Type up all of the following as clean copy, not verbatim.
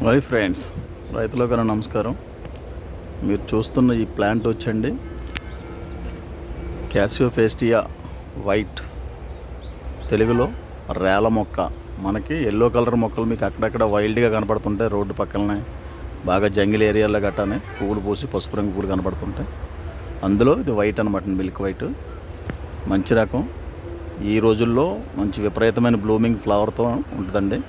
Hi friends, రైతులకు నమస్కారం. మీరు చూస్తున్న ఈ ప్లాంట్ వచ్చండి క్యాసియోఫేస్టియా వైట్, తెలుగులో రేల మొక్క. మనకి ఎల్లో కలర్ మొక్కలు మీకు అక్కడక్కడ వైల్డ్గా కనపడుతుంటాయి. రోడ్డు పక్కనే బాగా జంగిల్ ఏరియాలో గట్టానే పువ్వులు పూసి పసుపు రంగు పువ్వులు కనపడుతుంటాయి. అందులో ఇది వైట్ అనమాట, మిల్క్ వైట్. మంచి రకం. ఈ రోజుల్లో మంచి విపరీతమైన బ్లూమింగ్ ఫ్లవర్తో ఉంటుందండి.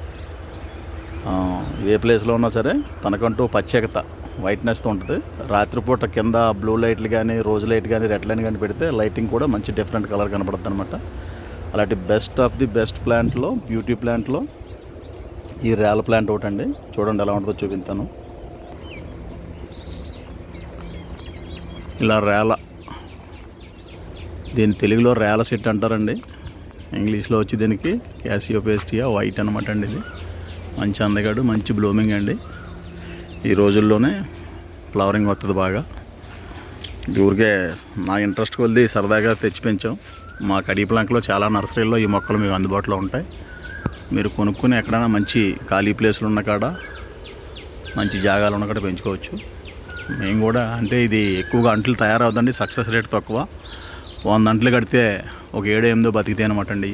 ఏ ప్లేస్లో ఉన్నా సరే తనకంటూ ప్రత్యేకత, వైట్నెస్తో ఉంటుంది. రాత్రిపూట కింద బ్లూ లైట్లు కానీ, రోజు లైట్ కానీ, రెడ్ లైన్ కానీ పెడితే లైటింగ్ కూడా మంచి డిఫరెంట్ కలర్ కనపడుతుంది అనమాట. అలాంటి బెస్ట్ ఆఫ్ ది బెస్ట్ ప్లాంట్లో, బ్యూటీ ప్లాంట్లో ఈ రేల ప్లాంట్ ఒకటి అండి. చూడండి ఎలా ఉంటుందో చూపిస్తాను. ఇలా రేల, దీని తెలుగులో రేల సెట్ అంటారండి. ఇంగ్లీష్లో వచ్చి దీనికి క్యాసియోఫేస్టియా వైట్ అనమాట అండి. ఇది మంచి అందగాడు, మంచి బ్లూమింగ్ అండి. ఈ రోజుల్లోనే ఫ్లవరింగ్ వస్తుంది బాగా. ఊరికే నా ఇంట్రెస్ట్ కొద్ది సరదాగా తెచ్చి పెంచాం. మా కడిప్లంకలో చాలా నర్సరీల్లో ఈ మొక్కలు మీకు అందుబాటులో ఉంటాయి. మీరు కొనుక్కుని ఎక్కడైనా మంచి ఖాళీ ప్లేస్లు ఉన్న కాడ, మంచి జాగాలు ఉన్న కాడ పెంచుకోవచ్చు. మేము కూడా అంటే ఇది ఎక్కువగా అంట్లు తయారవుతుందండి, సక్సెస్ రేట్ తక్కువ. 100 అంట్లు కడితే ఒక 7-8 బతికితే అనమాట అండి.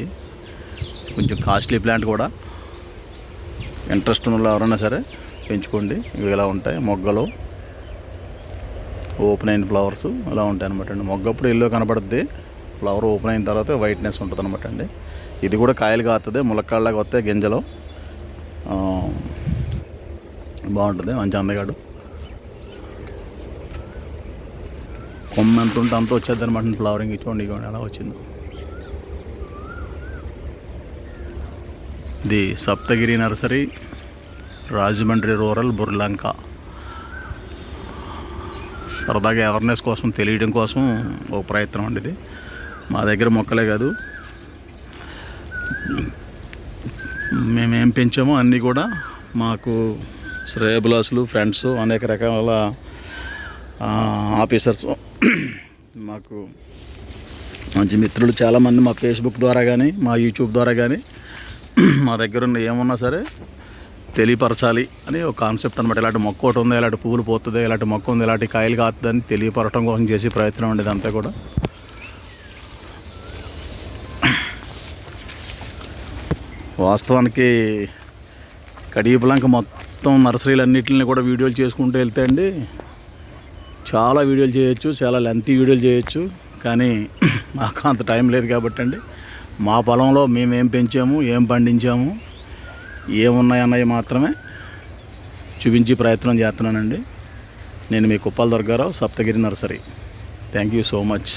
కొంచెం కాస్ట్లీ ప్లాంట్ కూడా. ఇంట్రెస్ట్ ఉన్న ఎవరైనా సరే పెంచుకోండి. ఇవి ఇలా ఉంటాయి మొగ్గలు, ఓపెన్ అయిన ఫ్లవర్స్ ఇలా ఉంటాయి అనమాట అండి. మొగ్గప్పుడు ఎల్లో కనపడుద్ది, ఫ్లవర్ ఓపెన్ అయిన తర్వాత వైట్నెస్ ఉంటుంది అనమాట అండి. ఇది కూడా కాయలు కాస్తుంది, ములక్కాళ్ళగా వస్తాయి గింజలు. బాగుంటుంది, మంచి అందగాడు. కొమ్మ ఎంత ఉంటే అంత వచ్చేది అనమాట ఫ్లవరింగ్. చూడండి ఇవ్వండి ఎలా వచ్చిందో. ఇది సప్తగిరి నర్సరీ, రాజమండ్రి రూరల్, బుర్లంక. సరదాగా అవేర్నెస్ కోసం, తెలియడం కోసం ఒక ప్రయత్నం అండి ఇది. మా దగ్గర మొక్కలే కాదు, మేమేం పెంచామో అన్నీ కూడా మాకు శ్రేయబులాసులు, ఫ్రెండ్స్, అనేక రకాల ఆఫీసర్స్, మాకు మంచి మిత్రులు చాలామంది మా ఫేస్బుక్ ద్వారా కానీ, మా యూట్యూబ్ ద్వారా కానీ మా దగ్గర ఉన్న ఏమున్నా సరే తెలియపరచాలి అని ఒక కాన్సెప్ట్ అనమాట. ఇలాంటి మొక్క ఒకటి ఉంది, ఇలాంటి పువ్వులు పోతుంది, ఇలాంటి మొక్క ఉంది, ఇలాంటి కాయలు కాస్తుందని తెలియపరచడం కోసం చేసే ప్రయత్నం ఉండేది అంతా కూడా. వాస్తవానికి కడియపులంక మొత్తం నర్సరీలన్నింటిని కూడా వీడియోలు చేసుకుంటూ వెళ్తే అండి చాలా వీడియోలు చేయొచ్చు, చాలా లెంతీ వీడియోలు చేయొచ్చు. కానీ మాకు అంత టైం లేదు కాబట్టి అండి, మా పొలంలో మేమేం పెంచాము, ఏం పండించాము, ఏమున్నాయన్నవి మాత్రమే చూపించి ప్రయత్నం చేస్తున్నానండి. నేను మీ Kuppala Durgarao, Saptagiri nursery. Thank you so much.